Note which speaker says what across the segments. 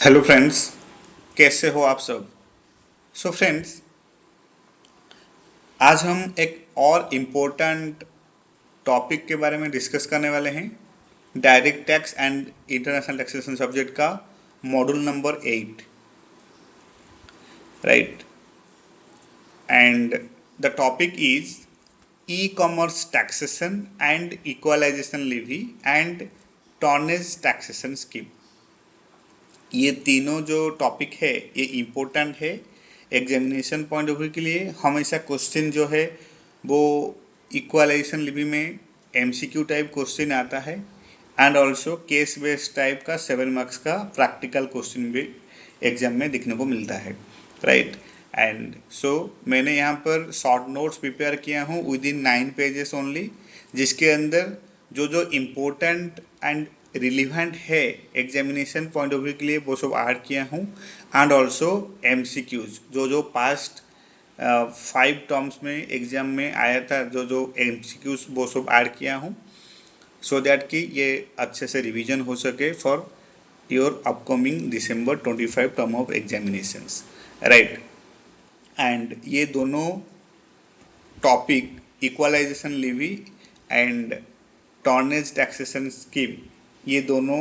Speaker 1: Hello friends, कैसे हो आप सब। फ्रेंड्स, आज हम एक और इम्पोर्टेंट टॉपिक के बारे में डिस्कस करने वाले हैं। Direct tax and international taxation subject का module number 8, right. And the topic is e commerce taxation and equalisation levy and tonnage taxation scheme. ये तीनों जो टॉपिक है ये इम्पोर्टेंट है एग्जामिनेशन पॉइंट ऑफ व्यू के लिए। हमेशा क्वेश्चन जो है वो इक्वलाइजेशन लिपि में एमसीक्यू टाइप क्वेश्चन आता है and also case based type का 7 मार्क्स का प्रैक्टिकल क्वेश्चन भी एग्जाम में दिखने को मिलता है, राइट। एंड सो मैंने यहाँ पर शॉर्ट नोट्स प्रिपेयर किया हूँ विद इन 9 पेजेस ओनली, जिसके अंदर जो जो इम्पोर्टेंट एंड रिलीवेंट है एग्जामिनेशन पॉइंट ऑफ व्यू के लिए वो सब ऐड किया हूँ एंड ऑल्सो एमसीक्यूज जो जो पास्ट 5 टर्म्स में एग्जाम में आया था, जो जो एमसीक्यूज वो सब ऐड किया हूँ सो दैट कि ये अच्छे से रिवीजन हो सके for your upcoming December 25 term of examinations, right. And ये दोनों topic equalisation levy and tonnage taxation scheme ये दोनों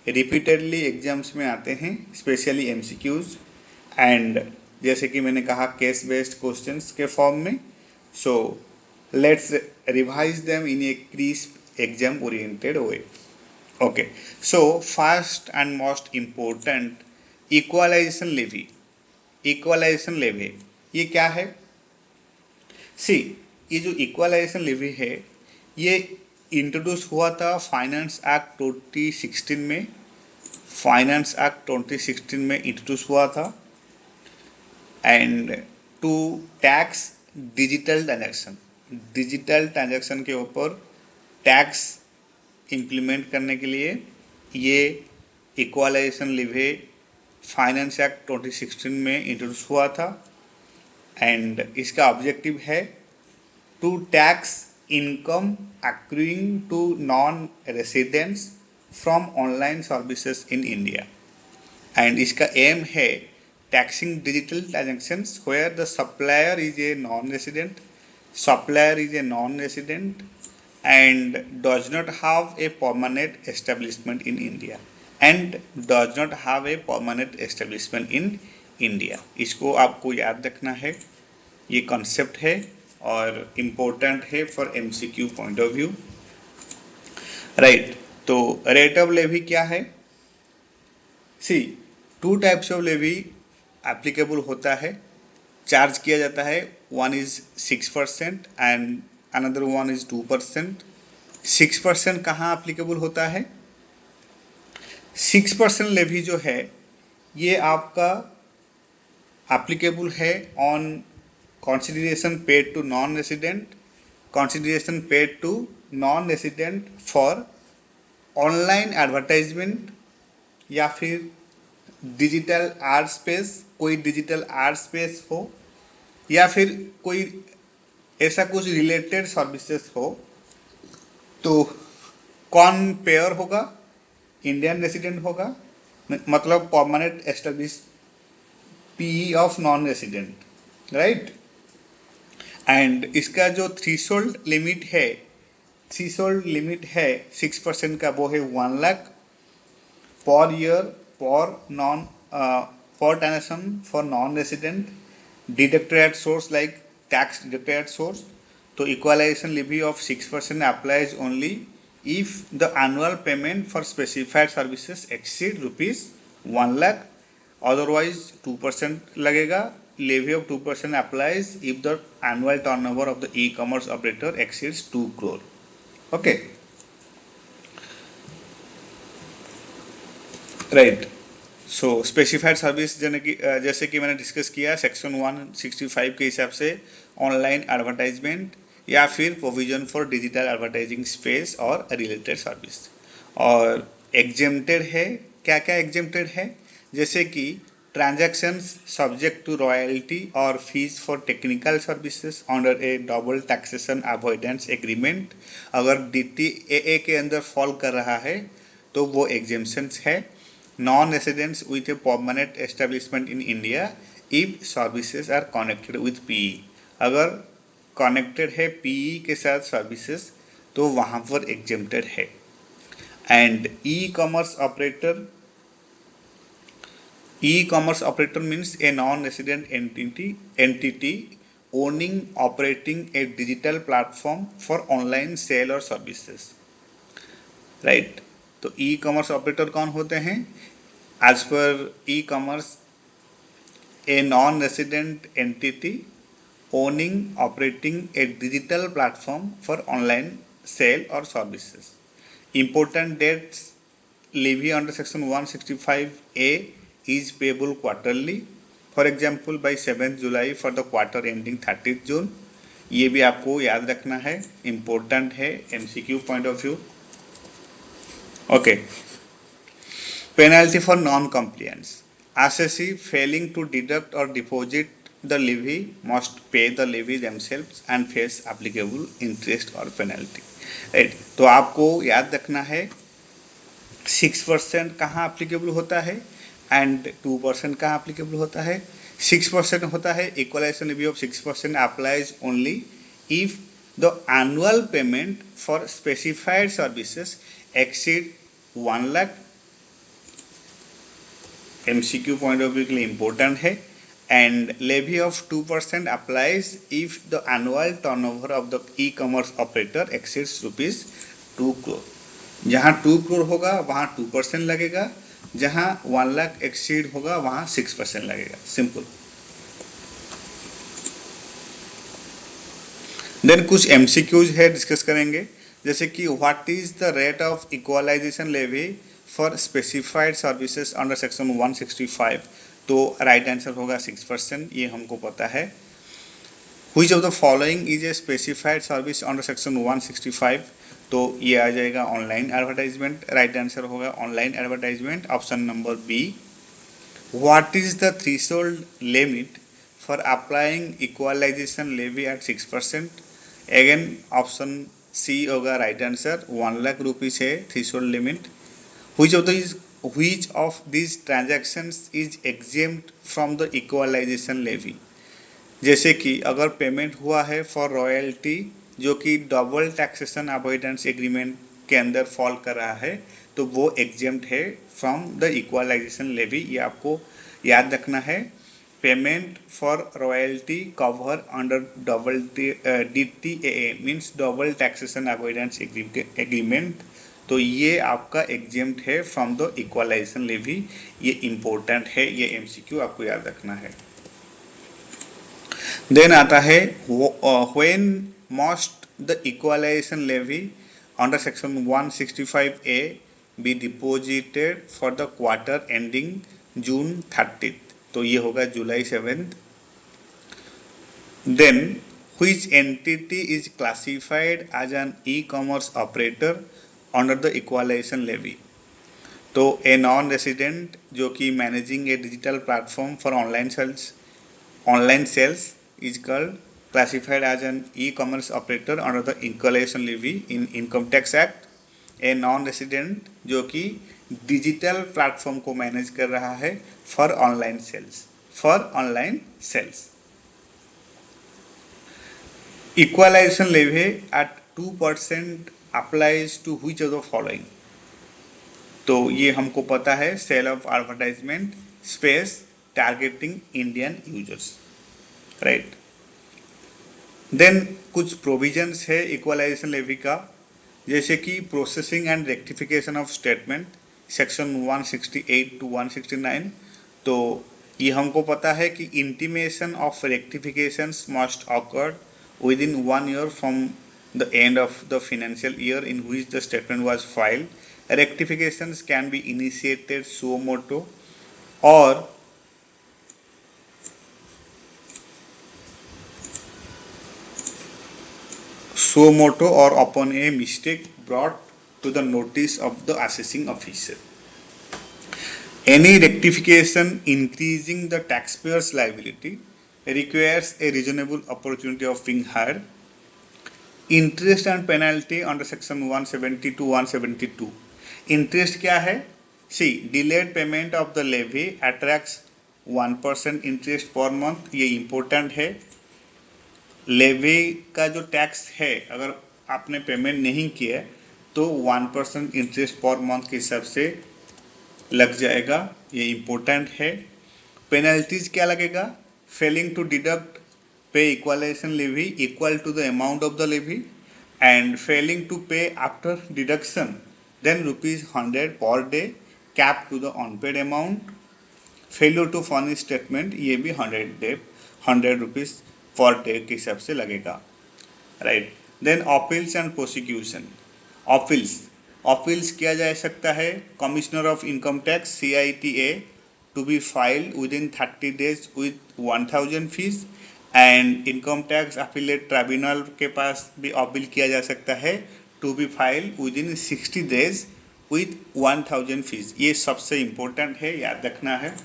Speaker 1: रिपीटेडली एग्जाम्स में आते हैं, स्पेशली एमसीक्यूज एंड जैसे कि मैंने कहा केस बेस्ड क्वेश्चंस के फॉर्म में। So let's revise them in a crisp exam oriented way. Okay, so first and most important equalisation levy. Equalisation levy ये क्या है? सी, ये जो इक्वलाइजेशन लेवी है ये इंट्रोड्यूस हुआ था फाइनेंस एक्ट 2016 में। फाइनेंस एक्ट 2016 में इंट्रोड्यूस हुआ था and to tax digital transaction. Digital transaction के ऊपर टैक्स इम्प्लीमेंट करने के लिए ये इक्वलाइजेशन लेवी फाइनेंस एक्ट 2016 में इंट्रोड्यूस हुआ था एंड इसका ऑब्जेक्टिव है to tax income accruing to non-residents from online services in India. And इसका aim है taxing digital transactions where the supplier is a non-resident and does not have a permanent establishment in India इसको आपको याद रखना है, ये concept है और इम्पोर्टेंट है for MCQ point of view, right. तो रेट ऑफ लेवी क्या है? सी, 2 टाइप्स ऑफ लेवी एप्लीकेबल होता है, चार्ज किया जाता है। One is 6% and another one is 2%। 6% कहाँ एप्लीकेबल होता है? 6% लेवी जो है ये आपका एप्लीकेबल है on consideration paid to non-resident, consideration paid to non-resident for online advertisement या फिर डिजिटल आर्ट स्पेस, कोई डिजिटल आर्ट स्पेस हो या फिर कोई ऐसा कुछ रिलेटेड सर्विसेज हो। तो कौन पेयर होगा? इंडियन रेसिडेंट होगा, मतलब permanent establish PE of non resident, right. And इसका जो थ्रीशोल्ड लिमिट है 6% का, वो है 1 lakh per year per transaction for non resident deducted at source, like tax deducted at source. तो equalisation levy of 6% applies only if the annual payment for specified services exceed ₹1 lakh, otherwise 2% लगेगा। Levy of 2% applies if the annual turnover of the e-commerce operator exceeds 2 crore. Okay, right. So specified service जैसे कि मैंने discuss किया section 165 के हिसाब से online advertisement या फिर provision for digital advertising space और रिलेटेड सर्विस। और एग्जेम्प्टेड है, क्या क्या एग्जेम्प्टेड है? जैसे कि ट्रांजैक्शंस सब्जेक्ट टू रॉयल्टी और fees for technical services under A double taxation avoidance agreement, अगर DTAA के अंदर फॉल कर रहा है तो वो एग्जेम्पशंस है। non-residents with a permanent establishment in India if services are connected with PE. अगर कनेक्टेड है PE के साथ सर्विसेज तो वहां पर एग्जेम्प्टेड है. And e-commerce operator means a non-resident entity owning operating a digital platform for online sale or services. Right? तो e-commerce operator कौन होते हैं? As per e-commerce, a non-resident entity owning operating a digital platform for online sale or services. Important dates: levy under section 165A is payable quarterly. For example, by 7th July for the quarter ending 30th June. ये भी आपको याद रखना है, important है MCQ point of view. Okay. Penalty for non-compliance. Assessee failing to deduct or deposit the levy must pay the levy themselves and face applicable interest or penalty. Right? तो आपको याद रखना है 6% कहाँ applicable होता है and 2% कहाँ applicable होता है. 6% होता है equalization levy of 6% applies only if the annual payment for specified services exceed 1 lakh. MCQ point of view के लिए important है. And levy of 2% applies if the annual turnover of the e-commerce operator exceeds ₹2 crore. जहाँ 2 crore होगा वहाँ 2% लगेगा, जहाँ 1 lakh exceed होगा वहाँ 6% लगेगा. सिंपल. देन कुछ MCQs है डिस्कस करेंगे, जैसे कि what is the rate of equalisation levy for specified services under section 165. तो राइट आंसर होगा 6%. ये हमको पता है. Which of the following is a specified service under section 165. तो ये आ जाएगा ऑनलाइन एडवर्टाइजमेंट. राइट आंसर होगा online advertisement, option number B. What is the threshold limit for applying equalisation levy at 6%. Again option C होगा right answer. 1 lakh rupees है threshold limit. Which of these transactions is exempt from the equalization levy. जैसे कि अगर payment हुआ है for royalty जो कि double taxation avoidance agreement के अंदर फॉल कर रहा है तो वो एग्जेम्प्ट है फ्रॉम द इक्वलाइजेशन लेवी. ये आपको याद रखना है. Payment for royalty cover under double DTAA means double taxation avoidance agreement. तो ये आपका एग्जेम्प्ट है फ्रॉम द इक्वलाइजेशन लेवी. ये इंपॉर्टेंट है, ये MCQ आपको याद रखना है. देन आता है when must the equalisation levy under section 165A B deposited for the quarter ending June 30. तो ये होगा जुलाई 7th. Then which entity is classified as an e-commerce operator under the equalisation levy. तो ए नॉन रेसिडेंट जो कि managing a digital platform for online sales is called classified as an e-commerce operator under the equalisation levy in income tax act. A non resident जो कि digital platform को manage कर रहा है for online sales. Equalisation levy at 2% applies to which of the following. तो ये हमको पता है sale of advertisement space targeting Indian users. Right. Then कुछ प्रोविजंस है इक्वलाइजेशन लेवी का, जैसे कि processing and rectification of statement section 168 to 169. तो ये हमको पता है कि intimation of rectifications must occur within 1 year from the end of the financial year in which the statement was filed. Rectifications can be initiated suo motu or upon a mistake brought to the notice of the assessing officer. Any rectification increasing the taxpayer's liability requires a reasonable opportunity of being heard. Interest and penalty under section 170 to 172. Interest क्या है? See delayed payment of the levy attracts 1% interest per month. ये important है। Levy का जो tax है, अगर आपने payment नहीं किया तो 1% इंटरेस्ट पर मंथ के हिसाब से लग जाएगा। ये इंपॉर्टेंट है। पेनल्टीज क्या लगेगा? Failing to deduct pay equalisation levy equal to the amount of the levy and failing to pay after deduction then ₹100 per day cap to the unpaid amount. Failure to furnish statement, ये भी 100 rupees per day के हिसाब से लगेगा, right. Then appeals and prosecution. Appeals किया जा सकता है commissioner of income tax CITA to be filed within 30 days with 1000 fees and income tax appellate tribunal के पास भी अपील किया जा सकता है to be filed within 60 days with 1000 fees. ये सबसे इम्पोर्टेंट है, याद रखना है।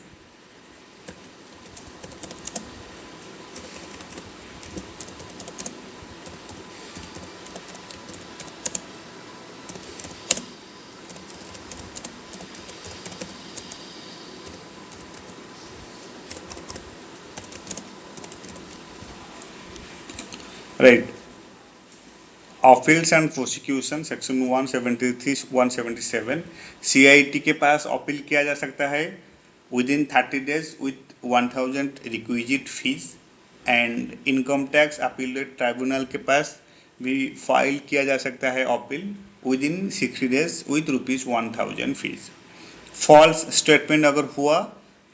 Speaker 1: Right. Appeals and prosecution section 173 177 CIT के पास अपील किया जा सकता है within 30 days with 1000 requisite fees and income tax appellate tribunal के पास भी फाइल किया जा सकता है appeal within 60 days with ₹1000 fees. False statement अगर हुआ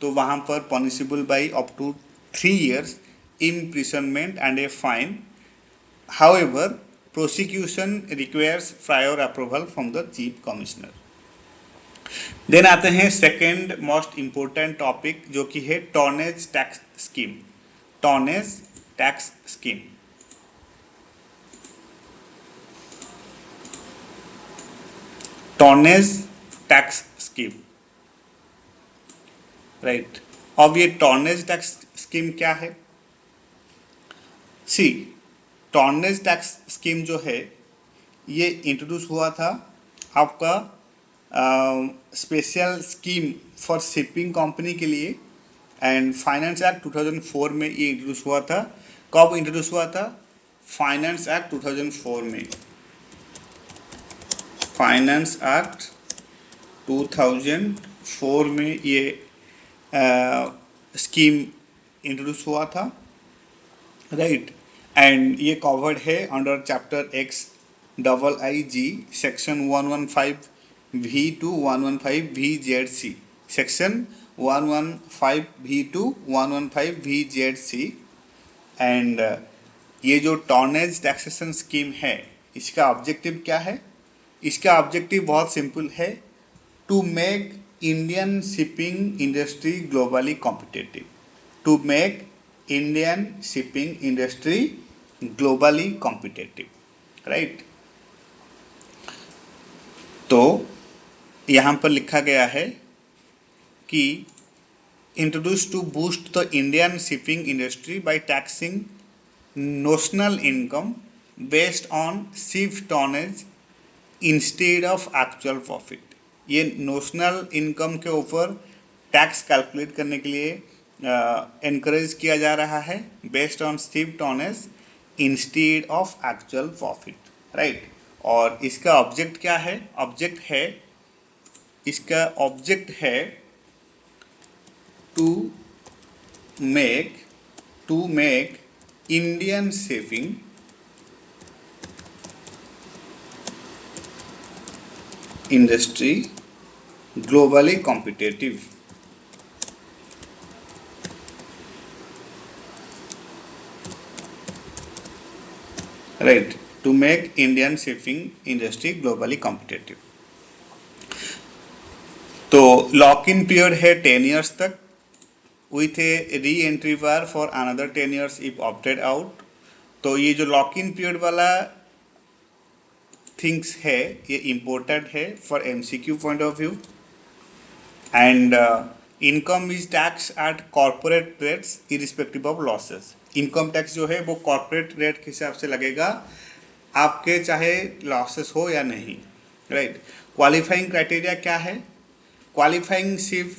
Speaker 1: तो वहां पर punishable by up to 3 years imprisonment and a fine. However, prosecution requires prior approval from the chief commissioner. Then आते हैं सेकेंड मोस्ट इंपोर्टेंट टॉपिक जो कि है tonnage tax scheme. Tonnage tax scheme, tonnage tax scheme, right. अब ये tonnage tax scheme क्या है? सी tonnage tax scheme जो है ये इंट्रोड्यूस हुआ था आपका special scheme for shipping company के लिए एंड फाइनेंस एक्ट 2004 में ये इंट्रोड्यूस हुआ था। कब इंट्रोड्यूस हुआ था? फाइनेंस एक्ट 2004 में। फाइनेंस एक्ट 2004 में ये स्कीम इंट्रोड्यूस हुआ था, राइट। एंड ये कवर्ड है under chapter XIIG section 115V to 115VZC, section 115V to 115VZC। And ये जो टॉनेज टैक्सेशन स्कीम है इसका ऑब्जेक्टिव क्या है? इसका ऑब्जेक्टिव बहुत सिंपल है, to make Indian shipping industry globally competitive. To make Indian shipping industry globally competitive, right. तो यहाँ पर लिखा गया है कि introduce to boost the Indian shipping industry by taxing notional income based on ship tonnage instead of actual profit. ये notional income के ऊपर टैक्स कैलकुलेट करने के लिए एनकरेज किया जा रहा है based on ship tonnage instead of actual profit, right. और इसका ऑब्जेक्ट क्या है? इसका ऑब्जेक्ट है to make Indian shipping industry globally competitive, right. To make Indian shipping industry globally competitive. तो लॉक इन पीरियड है 10 years तक with a re-entry bar for another 10 years if opted out. तो ये जो lock in period वाला things है ये important है for MCQ point of view. And income is tax at corporate rates irrespective of losses. Income tax जो है वो कॉर्पोरेट रेट के हिसाब से लगेगा, आपके चाहे लॉसेस हो या नहीं, राइट। क्वालिफाइंग क्राइटेरिया क्या है? क्वालिफाइंग शिप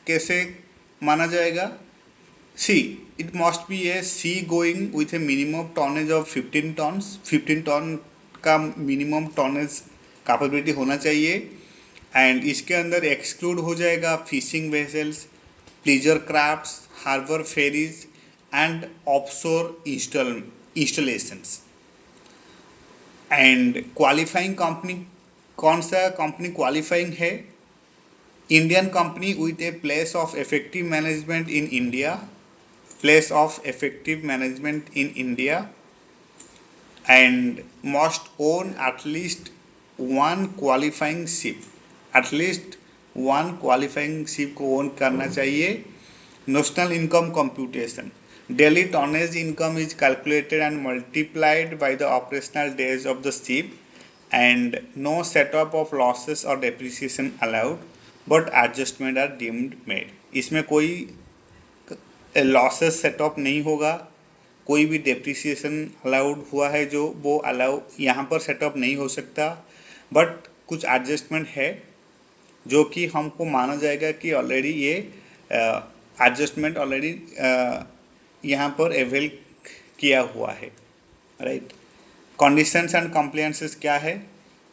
Speaker 1: कैसे माना जाएगा? See it must be a seagoing with a minimum tonnage of 15 tons, 15 ton का मिनिमम टॉनेज कैपेबिलिटी होना चाहिए। एंड इसके अंदर एक्सक्लूड हो जाएगा fishing vessels, pleasure crafts, harbour ferries and offshore installations. And qualifying company, कौन सा company qualifying है? Indian company with a place of effective management in India, place of effective management in India, and must own at least one qualifying ship, at least one qualifying ship को own करना चाहिए। National income computation, daily tonnage income is calculated and multiplied by the operational days of the ship, and no setup of losses or depreciation allowed, but adjustment are deemed made। इसमें कोई losses setup नहीं होगा, कोई भी depreciation allowed हुआ है जो वो अलाउ यहाँ पर सेटअप नहीं हो सकता, बट कुछ एडजस्टमेंट है जो कि हमको माना जाएगा कि ऑलरेडी ये एडजस्टमेंट ऑलरेडी यहाँ पर अवेल किया हुआ है, राइट। कंडीशंस एंड कंप्लायंसेस क्या है?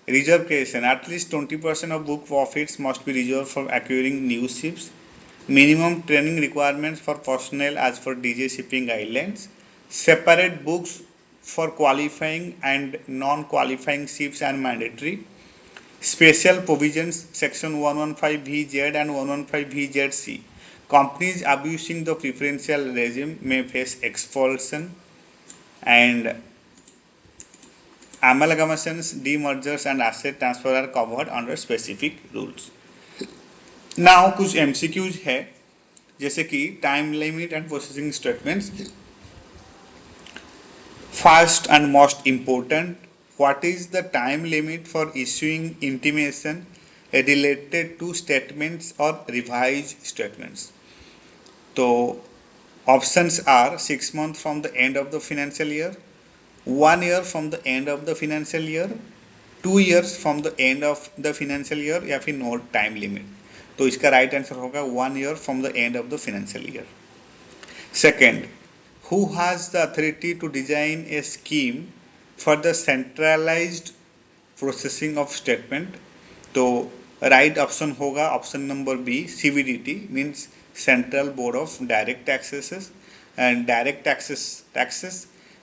Speaker 1: Reserve creation, at least 20% of book profits must be reserve for acquiring new ships, minimum training requirements for personnel as per DG shipping guidelines, separate books for qualifying and non qualifying ships and mandatory, special provisions section 115VZ and 115VZC। Companies abusing the preferential regime may face expulsion, and amalgamations, demergers and asset transfer are covered under specific rules। Now कुछ MCQs है, जैसे कि time limit and processing statements। First and most important, what is the time limit for issuing intimation related to statements or revised statements? तो options are 6 months from the end of the financial year, 1 year from the end of the financial year, 2 years from the end of the financial year, या फिर no time limit. तो इसका right answer होगा 1 year from the end of the financial year. Second, who has the authority to design a scheme for the centralised processing of statement? तो right option होगा option number B, CBDT means Central Board of Direct Taxes and Direct Taxes।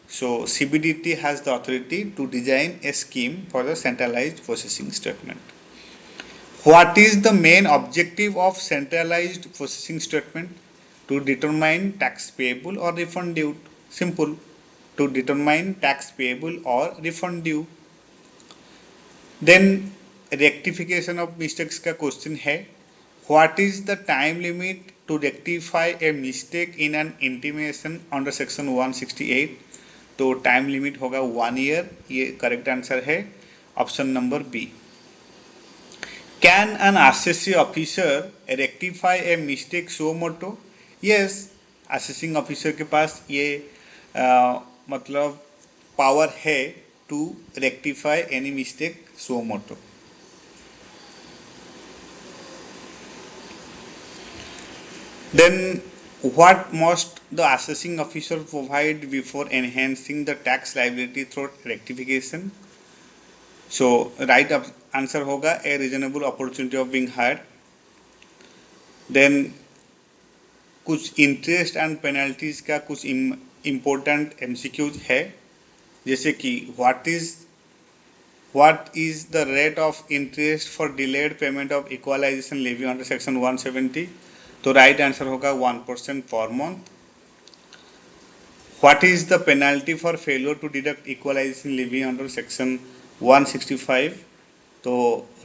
Speaker 1: So CBDT has the authority to design a scheme for the centralized processing statement। What is the main objective of centralized processing statement? To determine tax payable or refund due। Simple, to determine tax payable or refund due। Then rectification of mistakes का question है, what is the time limit to rectify a mistake in an intimation under section 168? तो time limit होगा 1 year, ये correct answer है option number B. Can an assessing officer rectify a mistake suo motu? Yes, assessing officer के पास ये मतलब power है to rectify any mistake suo motu. Then what must the assessing officer provide before enhancing the tax liability through rectification? So right answer होगा a reasonable opportunity of being heard। Then कुछ interest and penalties का कुछ important MCQs है, जैसे कि what is the rate of interest for delayed payment of equalization levy under section 170? तो right answer होगा 1% per month. What is the penalty for failure to deduct equalisation levy under section 165? तो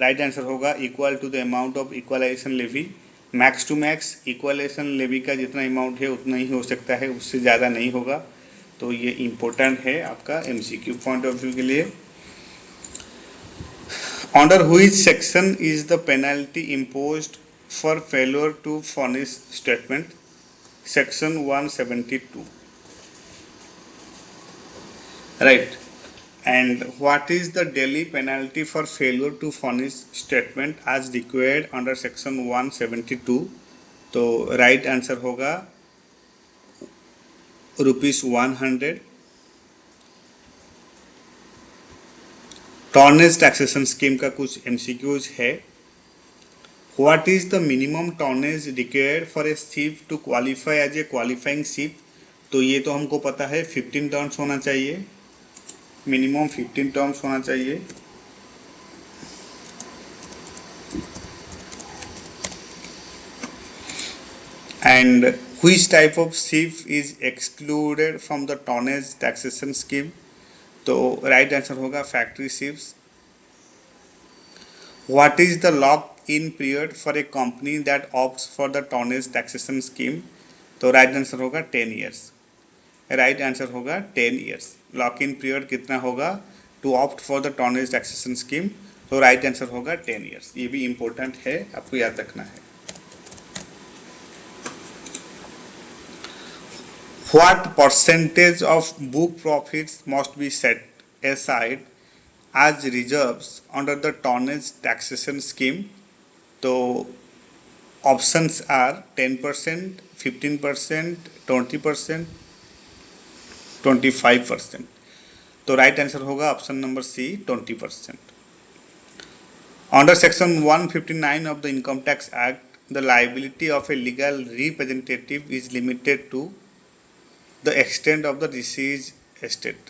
Speaker 1: right answer होगा equal to the amount of equalisation levy. Max to max equalisation levy का जितना amount है उतना ही हो सकता है, उससे ज़्यादा नहीं होगा। तो ये इम्पोर्टेंट है आपका MCQ पॉइंट ऑफ व्यू के लिए। Under which section is the penalty imposed for failure to furnish statement? Section 172, right। And what is the daily penalty for failure to furnish statement as required under section 172? तो right answer होगा ₹100। टॉर्नेज taxation scheme का कुछ MCQs है। What is the minimum tonnage required for a ship to qualify as a qualifying ship? तो ये तो हमको पता है 15 टन्स होना चाहिए, मिनिमम 15 टन्स होना चाहिए। And which type of ship is excluded from the tonnage taxation scheme? तो राइट आंसर होगा factory ships. What is the lock-in period for a company that opts for the tonnage taxation scheme? तो right answer होगा 10 years। Right answer होगा 10 years। Lock in period कितना होगा to opt for the tonnage taxation scheme? तो right answer होगा 10 years। ये भी important है, आपको याद रखना है। What percentage of book profits must be set aside as reserves under the tonnage taxation scheme? तो options are 10%, 15%, 20%, 25%। तो राइट आंसर होगा option number C 20%। Under section 159 of the Income Tax Act, the liability of a legal representative is limited to the extent of the deceased estate.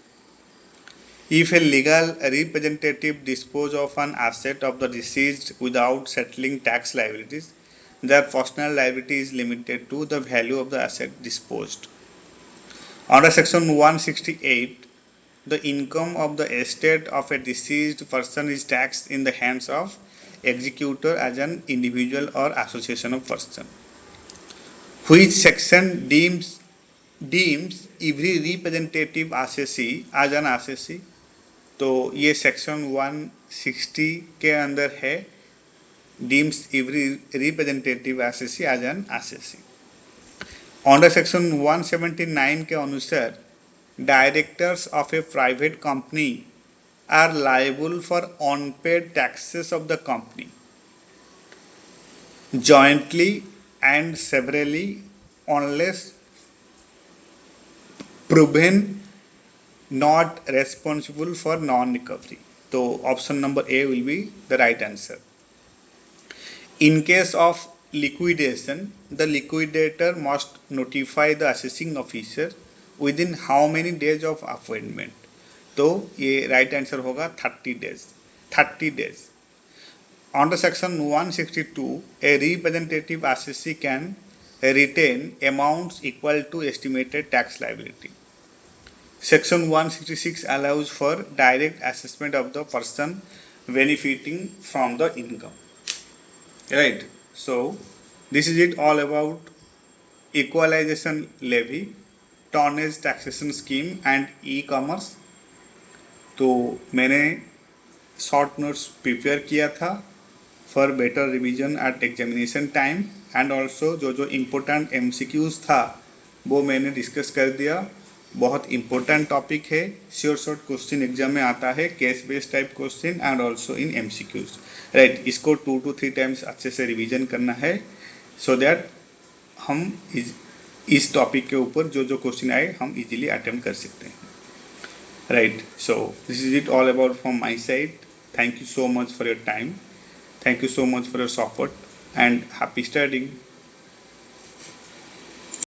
Speaker 1: If a legal representative disposes of an asset of the deceased without settling tax liabilities, their personal liability is limited to the value of the asset disposed. Under section 168, the income of the estate of a deceased person is taxed in the hands of executor as an individual or association of persons. Which section deems every representative assessee as an assessee? तो ये section 160 के अंदर है, deems every representative assessee as an assessee। Under section 179 के अनुसार directors of a private company are liable for unpaid taxes of the company jointly and severally unless proven not responsible for non-recovery. So option number A will be the right answer. In case of liquidation, the liquidator must notify the assessing officer within how many days of appointment? तो ये right answer होगा 30 days. 30 days. Under section 162, a representative assessee can retain amounts equal to estimated tax liability. Section 166 allows for direct assessment of the person benefiting from the income. Right. So this is it all about equalization levy, tonnage taxation scheme and e-commerce. तो मैंने short notes prepare किया था for better revision at examination time and also जो important MCQs था वो मैंने discuss कर दिया। बहुत इंपॉर्टेंट टॉपिक है, श्योर शॉर्ट क्वेश्चन एग्जाम में आता है, case based type question and also in MCQs. Right, इसको 2 to 3 टाइम्स अच्छे से रिवीजन करना है सो दैट हम इस टॉपिक के ऊपर जो क्वेश्चन आए हम इजीली अटेम्प्ट कर सकते हैं। Right, so this is it all about from my side. Thank you so much for your time. Thank you so much for your support and happy studying.